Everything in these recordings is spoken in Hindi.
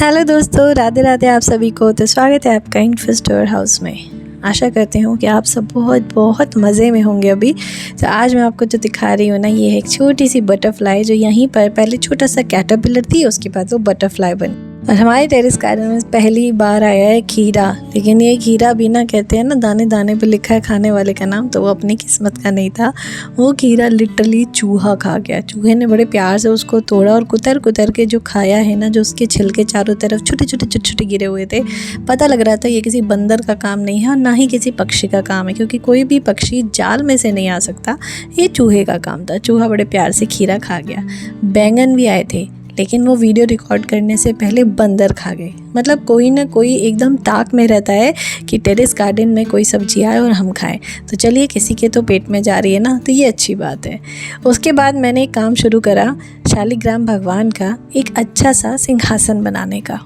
हेलो दोस्तों, राधे राधे आप सभी को। तो स्वागत है आपका इन्फो स्टोर हाउस में। आशा करते हूँ कि आप सब बहुत बहुत मज़े में होंगे अभी। तो आज मैं आपको जो दिखा रही हूँ ना, ये है एक छोटी सी बटरफ्लाई जो यहीं पर पहले छोटा सा कैटरपिलर थी, उसके बाद वो बटरफ्लाई बनी। और हमारे टेरेस गार्डन में पहली बार आया है खीरा। लेकिन ये खीरा भी ना, कहते हैं ना, दाने दाने पे लिखा है खाने वाले का नाम, तो वो अपनी किस्मत का नहीं था। वो खीरा लिटरली चूहा खा गया। चूहे ने बड़े प्यार से उसको तोड़ा और कुतर कुतर के जो खाया है ना, जो उसके छिलके चारों तरफ छोटे छोटे छोटे छोटे गिरे हुए थे। पता लग रहा था ये किसी बंदर का काम नहीं है और ना ही किसी पक्षी का काम है, क्योंकि कोई भी पक्षी जाल में से नहीं आ सकता। ये चूहे का काम था। चूहा बड़े प्यार से खीरा खा गया। बैंगन भी आए थे, लेकिन वो वीडियो रिकॉर्ड करने से पहले बंदर खा गए। मतलब कोई ना कोई एकदम ताक में रहता है कि टेरेस गार्डन में कोई सब्जी आए और हम खाएं। तो चलिए, किसी के तो पेट में जा रही है ना, तो ये अच्छी बात है। उसके बाद मैंने एक काम शुरू करा, शालिग्राम भगवान का एक अच्छा सा सिंहासन बनाने का।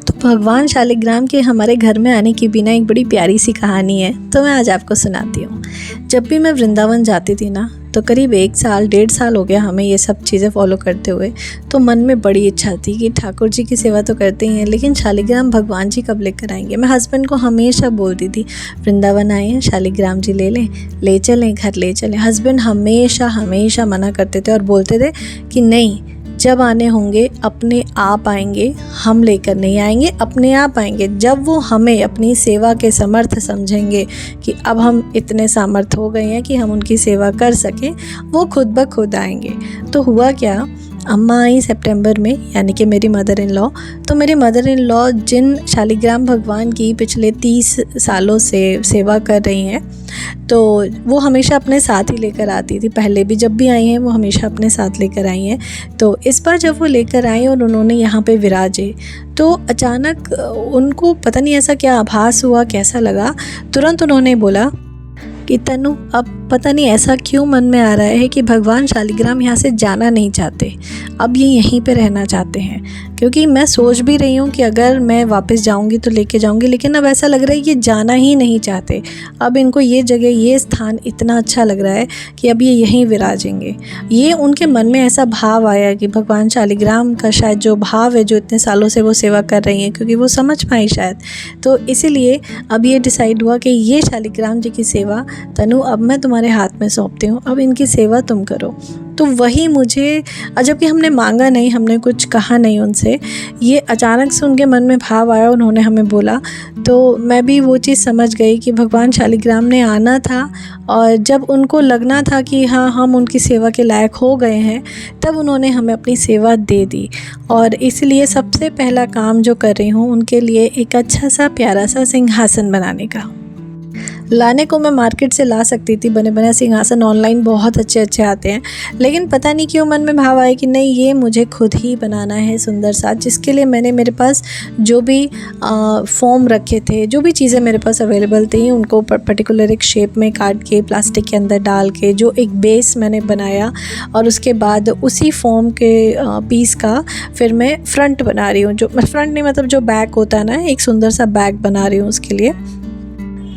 तो भगवान शालिग्राम के हमारे घर में आने की भी ना एक बड़ी प्यारी सी कहानी है, तो मैं आज आपको सुनाती हूँ। जब भी मैं वृंदावन जाती थी ना, तो करीब 1 साल हो गया हमें ये सब चीज़ें फॉलो करते हुए। तो मन में बड़ी इच्छा थी कि ठाकुर जी की सेवा तो करते ही हैं, लेकिन शालिग्राम भगवान जी कब लेकर आएंगे। मैं हस्बैंड को हमेशा बोलती थी, वृंदावन आए हैं, शालिग्राम जी ले चलें घर ले चलें। हस्बैंड हमेशा हमेशा मना करते थे और बोलते थे कि नहीं, जब आने होंगे अपने आप आएंगे, हम लेकर नहीं आएंगे, अपने आप आएंगे। जब वो हमें अपनी सेवा के समर्थ समझेंगे कि अब हम इतने सामर्थ हो गए हैं कि हम उनकी सेवा कर सकें, वो खुद ब खुद आएंगे। तो हुआ क्या, अम्मा आई सितंबर में, यानी कि मेरी मदर इन लॉ। तो मेरी मदर इन लॉ जिन शालिग्राम भगवान की पिछले 30 सालों से सेवा कर रही हैं, तो वो हमेशा अपने साथ ही लेकर आती थी। पहले भी जब भी आई हैं वो हमेशा अपने साथ लेकर आई हैं। तो इस बार जब वो लेकर आई और उन्होंने यहाँ पे विराजे, तो अचानक उनको पता नहीं ऐसा क्या आभास हुआ, कैसा लगा, तुरंत उन्होंने बोला कि तनु, अब पता नहीं ऐसा क्यों मन में आ रहा है कि भगवान शालिग्राम यहाँ से जाना नहीं चाहते, अब ये यहीं पे रहना चाहते हैं। क्योंकि मैं सोच भी रही हूँ कि अगर मैं वापस जाऊँगी तो लेके जाऊँगी, लेकिन अब ऐसा लग रहा है कि जाना ही नहीं चाहते। अब इनको ये जगह, ये स्थान इतना अच्छा लग रहा है कि अब ये यहीं विराजेंगे। ये उनके मन में ऐसा भाव आया कि भगवान शालिग्राम का शायद जो भाव है, जो इतने सालों से वो सेवा कर रही हैं, क्योंकि वो समझ पाई शायद, तो इसीलिए अब ये डिसाइड हुआ कि ये शालिग्राम जी की सेवा, तनु, अब मैं तुम्हारे हाथ में सौंपती हूँ, अब इनकी सेवा तुम करो। तो वही मुझे, जबकि हमने मांगा नहीं, हमने कुछ कहा नहीं उनसे, ये अचानक से उनके मन में भाव आया, उन्होंने हमें बोला। तो मैं भी वो चीज़ समझ गई कि भगवान शालिग्राम ने आना था, और जब उनको लगना था कि हाँ, हम उनकी सेवा के लायक हो गए हैं, तब उन्होंने हमें अपनी सेवा दे दी। और इसलिए सबसे पहला काम जो कर रही हूँ उनके लिए एक अच्छा सा प्यारा सा सिंहासन बनाने का। लाने को मैं मार्केट से ला सकती थी, बने बने सिंहासन ऑनलाइन बहुत अच्छे अच्छे आते हैं, लेकिन पता नहीं क्यों मन में भाव आया कि नहीं, ये मुझे खुद ही बनाना है सुंदर सा। जिसके लिए मैंने मेरे पास जो भी फॉर्म रखे थे, जो भी चीज़ें मेरे पास अवेलेबल थी, उनको पर्टिकुलर एक शेप में काट के प्लास्टिक के अंदर डाल के जो एक बेस मैंने बनाया, और उसके बाद उसी फॉर्म के पीस का फिर मैं फ्रंट बना रही हूँ। जो फ्रंट नहीं, मतलब जो बैक होता है ना, एक सुंदर सा बैक बना रही हूँ उसके लिए।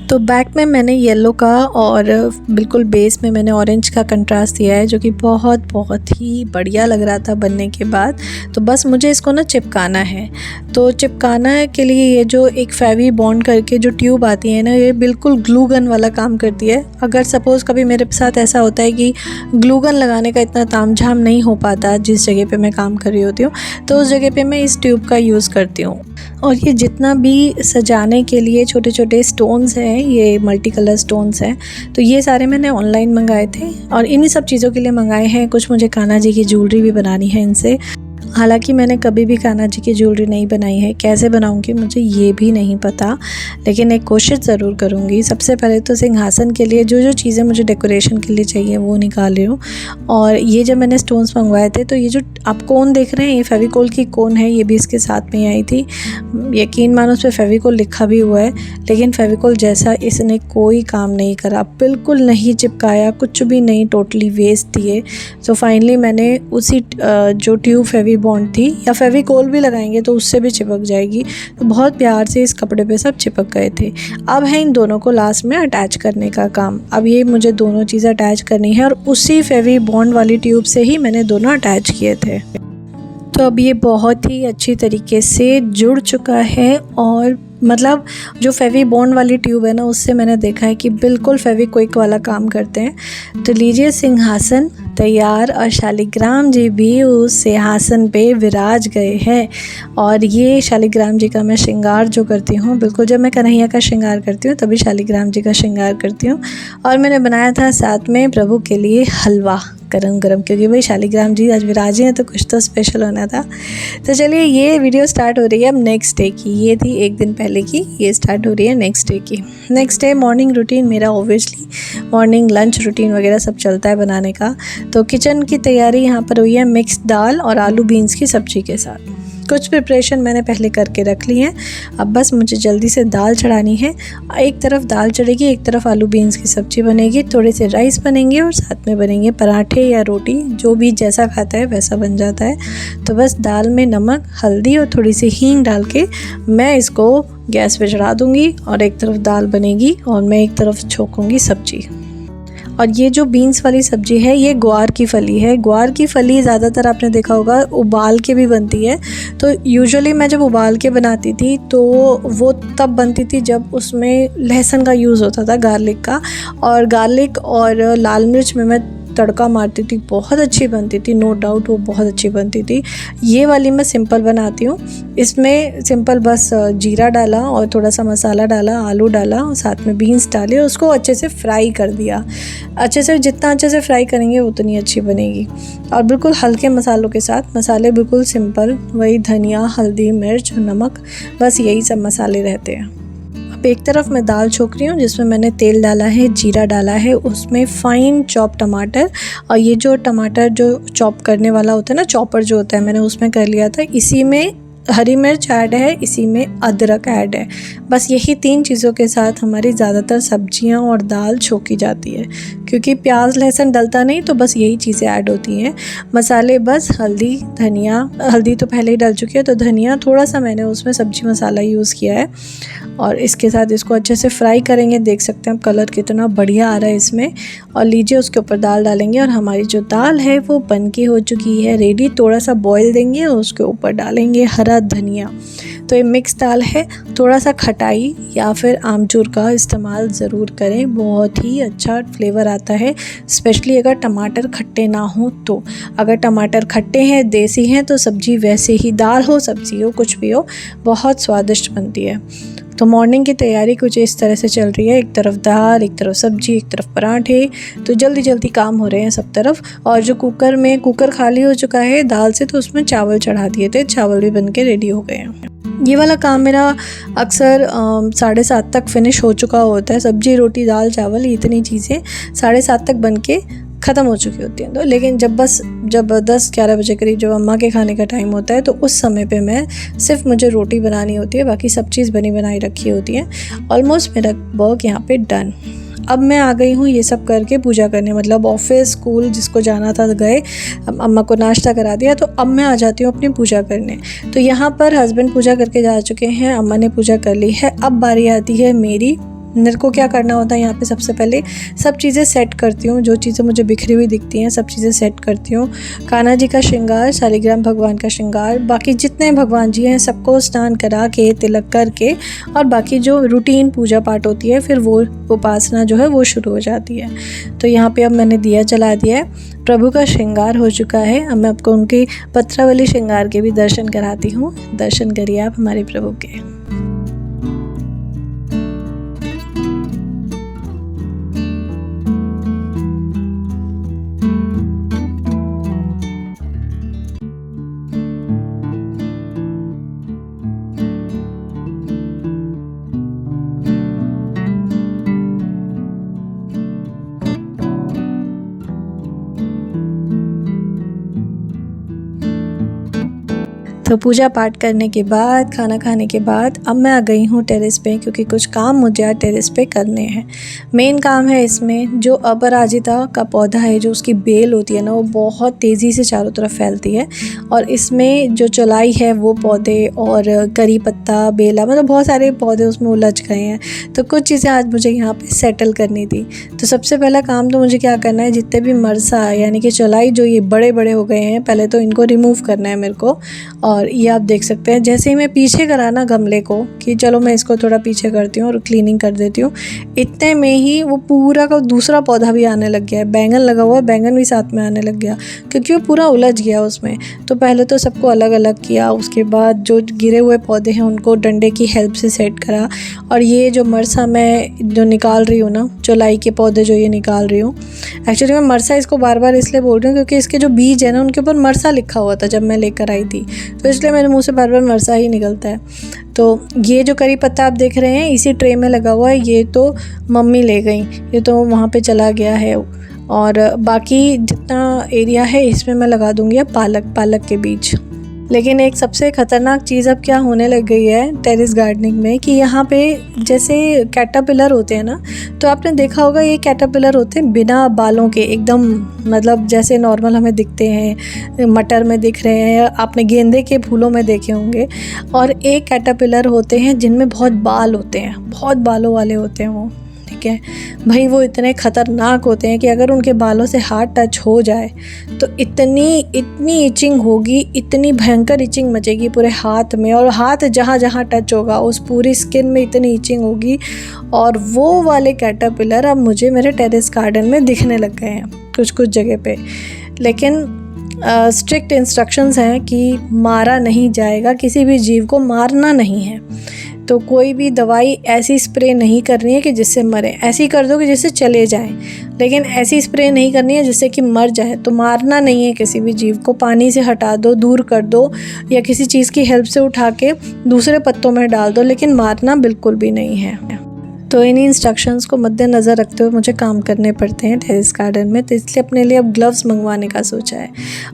तो बैक में मैंने येलो का और बिल्कुल बेस में मैंने ऑरेंज का कंट्रास्ट दिया है, जो कि बहुत बहुत ही बढ़िया लग रहा था बनने के बाद। तो बस मुझे इसको ना चिपकाना है। तो चिपकाना के लिए ये जो एक फेवी बॉन्ड करके जो ट्यूब आती है ना, ये बिल्कुल ग्लू गन वाला काम करती है। अगर सपोज़ कभी मेरे साथ ऐसा होता है कि ग्लू गन लगाने का इतना तामझाम नहीं हो पाता जिस जगह पे मैं काम कर रही होती हूँ, तो उस जगह पे मैं इस ट्यूब का यूज़ करती हूँ। और ये जितना भी सजाने के लिए छोटे छोटे स्टोन्स हैं, ये मल्टी कलर स्टोन्स हैं, तो ये सारे मैंने ऑनलाइन मंगाए थे और इन्हीं सब चीज़ों के लिए मंगाए हैं। कुछ मुझे कान्हा जी की ज्वेलरी भी बनानी है इनसे। हालांकि मैंने कभी भी कान्हा जी की ज्वेलरी नहीं बनाई है, कैसे बनाऊंगी मुझे ये भी नहीं पता, लेकिन एक कोशिश ज़रूर करूंगी। सबसे पहले तो सिंहासन के लिए जो जो चीज़ें मुझे डेकोरेशन के लिए चाहिए वो निकाल रही हूँ। और ये जब मैंने स्टोन्स मंगवाए थे, तो ये जो आप कोन देख रहे हैं, ये फेविकोल की कोन है, ये भी इसके साथ में आई थी। यकीन मानो उस पर फेविकोल लिखा भी हुआ है, लेकिन फेविकोल जैसा इसने कोई काम नहीं करा, बिल्कुल नहीं चिपकाया, कुछ भी नहीं, टोटली वेस्ट दिए। तो फाइनली मैंने उसी जो ट्यूब फेवी बॉन्ड थी, या फेविकोल भी लगाएंगे तो उससे भी चिपक जाएगी, तो बहुत प्यार से इस कपड़े पे सब चिपक गए थे। अब है इन दोनों को लास्ट में अटैच करने का काम। अब ये मुझे दोनों चीज़ें अटैच करनी है, और उसी फेवी बॉन्ड वाली ट्यूब से ही मैंने दोनों अटैच किए थे। तो अब ये बहुत ही अच्छी तरीके से जुड़ चुका है और मतलब जो फेवी बॉन्ड वाली ट्यूब है ना, उससे मैंने देखा है कि बिल्कुल फेविक्विक वाला काम करते हैं। तो लीजिए सिंहासन तैयार और शालिग्राम जी भी उस सिंहासन पे विराज गए हैं। और ये शालिग्राम जी का मैं श्रृंगार जो करती हूँ, बिल्कुल जब मैं कन्हैया का श्रृंगार करती हूँ तभी शालिग्राम जी का श्रृंगार करती हूँ। और मैंने बनाया था साथ में प्रभु के लिए हलवा गरम गरम, क्योंकि भाई शालिग्राम जी आज विराजे हैं तो कुछ तो स्पेशल होना था। तो चलिए ये वीडियो स्टार्ट हो रही है अब नेक्स्ट डे की। ये थी एक दिन पहले की, ये स्टार्ट हो रही है नेक्स्ट डे की। नेक्स्ट डे मॉर्निंग रूटीन मेरा ओबियसली मॉर्निंग लंच रूटीन वगैरह सब चलता है बनाने का। तो किचन की तैयारी यहाँ पर हुई है मिक्स्ड दाल और आलू बीन्स की सब्जी के साथ। कुछ प्रिपरेशन मैंने पहले करके रख ली हैं, अब बस मुझे जल्दी से दाल चढ़ानी है। एक तरफ दाल चढ़ेगी, एक तरफ आलू बीन्स की सब्ज़ी बनेगी, थोड़े से राइस बनेंगे और साथ में बनेंगे पराठे या रोटी, जो भी जैसा खाता है वैसा बन जाता है। तो बस दाल में नमक, हल्दी और थोड़ी सी हींग डाल के मैं इसको गैस पे चढ़ा दूँगी और एक तरफ दाल बनेगी और मैं एक तरफ छोंकूँगी सब्ज़ी। और ये जो बीन्स वाली सब्ज़ी है ये ग्वार की फली है। ग्वार की फली ज़्यादातर आपने देखा होगा उबाल के भी बनती है। तो यूजुअली मैं जब उबाल के बनाती थी तो वो तब बनती थी जब उसमें लहसुन का यूज़ होता था, गार्लिक का। और गार्लिक और लाल मिर्च में मैं तड़का मारती थी, बहुत अच्छी बनती थी, नो डाउट वो बहुत अच्छी बनती थी। ये वाली मैं सिंपल बनाती हूँ। इसमें सिंपल बस जीरा डाला और थोड़ा सा मसाला डाला, आलू डाला और साथ में बीन्स डाले, उसको अच्छे से फ्राई कर दिया। अच्छे से जितना अच्छे से फ्राई करेंगे उतनी अच्छी बनेगी। और बिल्कुल हल्के मसालों के साथ, मसाले बिल्कुल सिंपल, वही धनिया, हल्दी, मिर्च, नमक, बस यही सब मसाले रहते हैं। अब एक तरफ मैं दाल छोंक रही हूँ जिसमें मैंने तेल डाला है, जीरा डाला है, उसमें फाइन चॉप टमाटर, और ये जो टमाटर जो चॉप करने वाला होता है ना, चॉपर जो होता है, मैंने उसमें कर लिया था। इसी में हरी मिर्च ऐड है, इसी में अदरक ऐड है। बस यही 3 चीज़ों के साथ हमारी ज़्यादातर सब्जियां और दाल छोंकी जाती है, क्योंकि प्याज लहसुन डलता नहीं, तो बस यही चीज़ें ऐड होती हैं। मसाले बस हल्दी, धनिया, हल्दी तो पहले ही डल चुकी है, तो धनिया थोड़ा सा मैंने उसमें सब्जी मसाला यूज़ किया है। और इसके साथ इसको अच्छे से फ्राई करेंगे। देख सकते हैं कलर कितना बढ़िया आ रहा है इसमें। और लीजिए उसके ऊपर दाल डालेंगे और हमारी जो दाल है वो बनके हो चुकी है रेडी। थोड़ा सा बॉईल देंगे और उसके ऊपर डालेंगे हरा धनिया। तो ये मिक्स दाल है, थोड़ा सा खटाई या फिर आमचूर का इस्तेमाल ज़रूर करें, बहुत ही अच्छा फ्लेवर आता है, स्पेशली अगर टमाटर खट्टे ना हो तो। अगर टमाटर खट्टे हैं, देसी हैं, तो सब्ज़ी वैसे ही, दाल हो सब्ज़ी हो कुछ भी हो, बहुत स्वादिष्ट बनती है। तो मॉर्निंग की तैयारी कुछ इस तरह से चल रही है, एक तरफ दाल, एक तरफ सब्जी, एक तरफ पराठे। तो जल्दी जल्दी काम हो रहे हैं सब तरफ। और जो कुकर खाली हो चुका है दाल से, तो उसमें चावल चढ़ा दिए थे, चावल भी बनके रेडी हो गए हैं। ये वाला काम मेरा अक्सर 7:30 तक फिनिश हो चुका होता है। सब्जी, रोटी, दाल, चावल, इतनी चीज़ें 7:30 तक बन के ख़त्म हो चुकी होती हैं। तो लेकिन जब 10-11 बजे करीब जब अम्मा के खाने का टाइम होता है, तो उस समय पे मैं सिर्फ मुझे रोटी बनानी होती है, बाकी सब चीज़ बनी बनाई रखी होती है। ऑलमोस्ट मेरा वर्क यहाँ पे डन। अब मैं आ गई हूँ ये सब करके पूजा करने, मतलब ऑफिस, स्कूल जिसको जाना था गए, अम्मा को नाश्ता करा दिया, तो अब मैं आ जाती हूँ अपनी पूजा करने। तो यहाँ पर हस्बैंड पूजा करके जा चुके हैं, अम्मा ने पूजा कर ली है। अब बारी आती है मेरी। मेरे को क्या करना होता है यहाँ पे, सबसे पहले सब चीज़ें सेट करती हूँ, जो चीज़ें मुझे बिखरी हुई दिखती हैं सब चीज़ें सेट करती हूँ। कान्हा जी का श्रृंगार, शालिग्राम भगवान का श्रृंगार, बाकी जितने भगवान जी हैं सबको स्नान करा के, तिलक करके, और बाकी जो रूटीन पूजा पाठ होती है फिर वो उपासना जो है वो शुरू हो जाती है। तो यहाँ पे अब मैंने दिया जला दिया है, प्रभु का श्रृंगार हो चुका है। अब मैं आपको उनकी पत्रावली श्रृंगार के भी दर्शन कराती हूँ। दर्शन करिए आप हमारे प्रभु के। तो पूजा पाठ करने के बाद, खाना खाने के बाद अब मैं आ गई हूँ टेरेस पे, क्योंकि कुछ काम मुझे आज टेरेस पे करने हैं। मेन काम है इसमें जो अपराजिता का पौधा है, जो उसकी बेल होती है ना, वो बहुत तेज़ी से चारों तरफ फैलती है। और इसमें जो चौलाई है वो पौधे, और करी पत्ता, बेला, मतलब बहुत सारे पौधे उसमें उलझ गए हैं। तो कुछ चीज़ें आज मुझे यहाँ पे सेटल करनी थी। तो सबसे पहला काम तो मुझे क्या करना है, जितने भी मरसा यानी कि चौलाई जो ये बड़े बड़े हो गए हैं, पहले तो इनको रिमूव करना है मेरे को। और ये आप देख सकते हैं, जैसे ही मैं पीछे करा ना गमले को कि चलो मैं इसको थोड़ा पीछे करती हूँ और क्लीनिंग कर देती हूँ, इतने में ही वो पूरा का दूसरा पौधा भी आने लग गया है। बैंगन लगा हुआ है, बैंगन भी साथ में आने लग गया, क्योंकि वो पूरा उलझ गया उसमें। तो पहले तो सबको अलग अलग किया, उसके बाद जो गिरे हुए पौधे हैं उनको डंडे की हेल्प से सेट करा। और ये जो मरसा मैं जो निकाल रही हूँ ना, चौलाई के पौधे जो ये निकाल रही हूँ, एक्चुअली मैं मरसा इसको बार बार इसलिए बोल रही हूँ क्योंकि इसके जो बीज है ना, उनके ऊपर मरसा लिखा हुआ था जब मैं लेकर आई थी, तो इसलिए मेरे मुंह से बार बार मरसा ही निकलता है। तो ये जो करी पत्ता आप देख रहे हैं इसी ट्रे में लगा हुआ है, ये तो मम्मी ले गई, ये तो वहाँ पे चला गया है। और बाकी जितना एरिया है इसमें मैं लगा दूँगी अब पालक के बीज। लेकिन एक सबसे ख़तरनाक चीज़ अब क्या होने लग गई है टेरेस गार्डनिंग में, कि यहाँ पे जैसे कैटरपिलर होते हैं ना, तो आपने देखा होगा ये कैटरपिलर होते हैं बिना बालों के, एकदम मतलब जैसे नॉर्मल हमें दिखते हैं, मटर में दिख रहे हैं, आपने गेंदे के फूलों में देखे होंगे। और एक कैटरपिलर होते हैं जिनमें बहुत बाल होते हैं, बहुत बालों वाले होते हैं वो, ठीक है भाई। वो इतने ख़तरनाक होते हैं कि अगर उनके बालों से हाथ टच हो जाए तो इतनी इचिंग होगी, इतनी भयंकर इचिंग मचेगी पूरे हाथ में, और हाथ जहाँ जहाँ टच होगा उस पूरी स्किन में इतनी इचिंग होगी। और वो वाले कैटरपिलर अब मुझे मेरे टेरेस गार्डन में दिखने लग गए हैं कुछ जगह पे। लेकिन स्ट्रिक्ट इंस्ट्रक्शंस हैं कि मारा नहीं जाएगा, किसी भी जीव को मारना नहीं है। तो कोई भी दवाई ऐसी स्प्रे नहीं करनी है कि जिससे मरे, ऐसी कर दो कि जिससे चले जाएं, लेकिन ऐसी स्प्रे नहीं करनी है जिससे कि मर जाए। तो मारना नहीं है किसी भी जीव को, पानी से हटा दो, दूर कर दो, या किसी चीज़ की हेल्प से उठा के दूसरे पत्तों में डाल दो, लेकिन मारना बिल्कुल भी नहीं है। तो इन्हीं इंस्ट्रक्शंस को मद्देनज़र रखते हुए मुझे काम करने पड़ते हैं टेरेस गार्डन में, तो इसलिए अपने लिए अब ग्लव्स मंगवाने का सोचा है।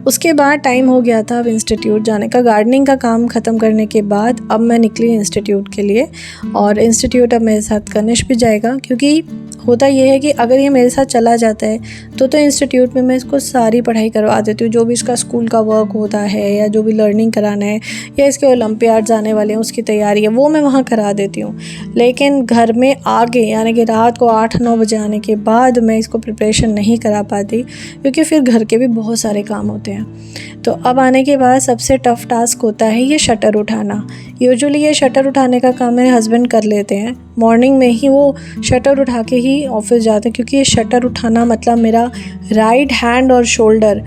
उसके बाद टाइम हो गया था अब इंस्टीट्यूट जाने का। गार्डनिंग का काम ख़त्म करने के बाद अब मैं निकली इंस्टीट्यूट के लिए, और इंस्टीट्यूट अब मेरे साथ कनिष्क भी जाएगा, क्योंकि होता ये है कि अगर ये मेरे साथ चला जाता है तो इंस्टीट्यूट में मैं इसको सारी पढ़ाई करवा देती हूँ, जो भी इसका स्कूल का वर्क होता है या जो भी लर्निंग कराना है, या इसके ओलंपियाड्स आने वाले हैं उसकी तैयारी है, वो मैं वहाँ करा देती हूँ। लेकिन घर में आगे यानी कि रात को 8-9 बजे आने के बाद मैं इसको प्रिपरेशन नहीं करा पाती, क्योंकि फिर घर के भी बहुत सारे काम होते हैं। तो अब आने के बाद सबसे टफ़ टास्क होता है ये शटर उठाना। यूजुअली ये शटर उठाने का काम मेरे हस्बैंड कर लेते हैं, मॉर्निंग में ही वो शटर उठा के ही ऑफिस जाते हैं, क्योंकि ये शटर उठाना मतलब मेरा राइट हैंड और शोल्डर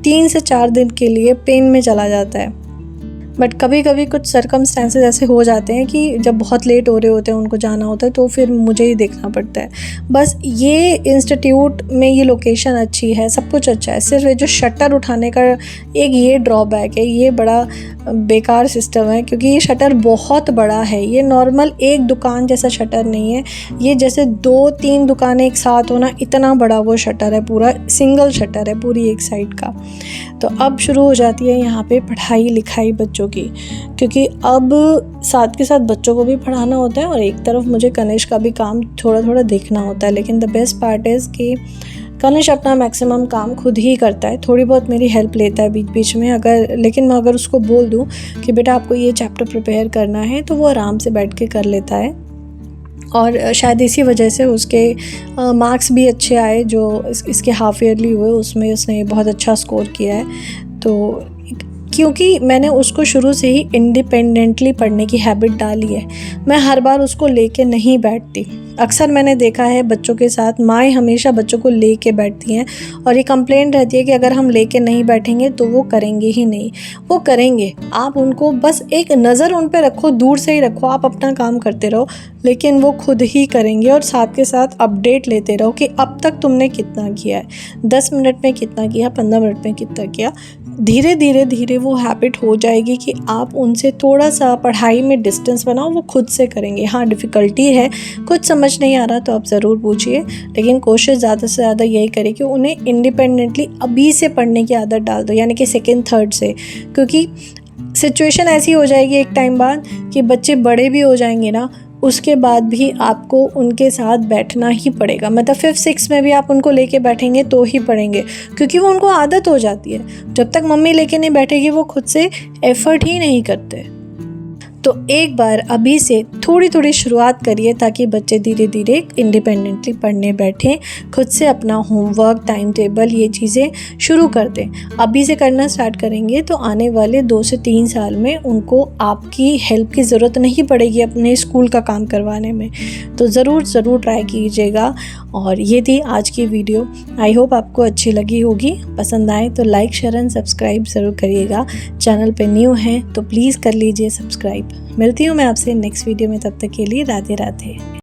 3 से 4 दिन के लिए पेन में चला जाता है। बट कभी कभी कुछ सर्कमस्टेंसेस ऐसे हो जाते हैं कि जब बहुत लेट हो रहे होते हैं, उनको जाना होता है, तो फिर मुझे ही देखना पड़ता है। बस ये इंस्टीट्यूट में ये लोकेशन अच्छी है, सब कुछ अच्छा है, सिर्फ जो शटर उठाने का एक ये ड्रॉबैक है, ये बड़ा बेकार सिस्टम है, क्योंकि ये शटर बहुत बड़ा है। ये नॉर्मल एक दुकान जैसा शटर नहीं है, ये जैसे 2-3 दुकानें एक साथ होना, इतना बड़ा वो शटर है, पूरा सिंगल शटर है पूरी एक साइड का। तो अब शुरू हो जाती है यहाँ पे पढ़ाई लिखाई बच्चों की, क्योंकि अब साथ के साथ बच्चों को भी पढ़ाना होता है, और एक तरफ मुझे कनिष्क का भी काम थोड़ा देखना होता है। लेकिन द बेस्ट पार्ट इज़ कि कनिष्क अपना मैक्सिमम काम खुद ही करता है, थोड़ी बहुत मेरी हेल्प लेता है बीच बीच में, लेकिन मैं अगर उसको बोल दूँ कि बेटा आपको ये चैप्टर प्रिपेयर करना है, तो वो आराम से बैठ के कर लेता है। और शायद इसी वजह से उसके मार्क्स भी अच्छे आए, जो इसके हाफ ईयरली हुए उसमें उसने बहुत अच्छा स्कोर किया है। तो क्योंकि मैंने उसको शुरू से ही इंडिपेंडेंटली पढ़ने की हैबिट डाली है, मैं हर बार उसको लेके नहीं बैठती। अक्सर मैंने देखा है बच्चों के साथ, माएँ हमेशा बच्चों को लेके बैठती हैं, और ये कंप्लेंट रहती है कि अगर हम लेके नहीं बैठेंगे तो वो करेंगे ही नहीं। वो करेंगे, आप उनको बस एक नज़र उन पे रखो, दूर से ही रखो, आप अपना काम करते रहो, लेकिन वो खुद ही करेंगे। और साथ के साथ अपडेट लेते रहो कि अब तक तुमने कितना किया है, 10 मिनट में कितना किया, 15 मिनट में कितना किया। धीरे धीरे वो हैबिट हो जाएगी कि आप उनसे थोड़ा सा पढ़ाई में डिस्टेंस बनाओ, वो खुद से करेंगे। हाँ, डिफ़िकल्टी है, कुछ समझ नहीं आ रहा तो आप ज़रूर पूछिए, लेकिन कोशिश ज़्यादा से ज़्यादा यही करें कि उन्हें इंडिपेंडेंटली अभी से पढ़ने की आदत डाल दो, यानी कि 2nd 3rd से, क्योंकि सिचुएशन ऐसी हो जाएगी एक टाइम बाद कि बच्चे बड़े भी हो जाएंगे ना, उसके बाद भी आपको उनके साथ बैठना ही पड़ेगा। मतलब 5th-6th में भी आप उनको लेके बैठेंगे तो ही पढ़ेंगे, क्योंकि वो उनको आदत हो जाती है। जब तक मम्मी लेके नहीं बैठेगी वो खुद से एफ़र्ट ही नहीं करते। तो एक बार अभी से थोड़ी थोड़ी शुरुआत करिए, ताकि बच्चे धीरे धीरे इंडिपेंडेंटली पढ़ने बैठें, खुद से अपना होमवर्क, टाइम टेबल, ये चीज़ें शुरू कर दें। अभी से करना स्टार्ट करेंगे तो आने वाले 2 से 3 साल में उनको आपकी हेल्प की ज़रूरत नहीं पड़ेगी अपने स्कूल का काम करवाने में। तो ज़रूर ट्राई कीजिएगा। और ये थी आज की वीडियो। आई होप आपको अच्छी लगी होगी। पसंद आए तो लाइक, शेयर एंड सब्सक्राइब ज़रूर करिएगा। चैनल पे न्यू हैं तो प्लीज़ कर लीजिए सब्सक्राइब। मिलती हूँ मैं आपसे नेक्स्ट वीडियो में, तब तक के लिए राधे राधे।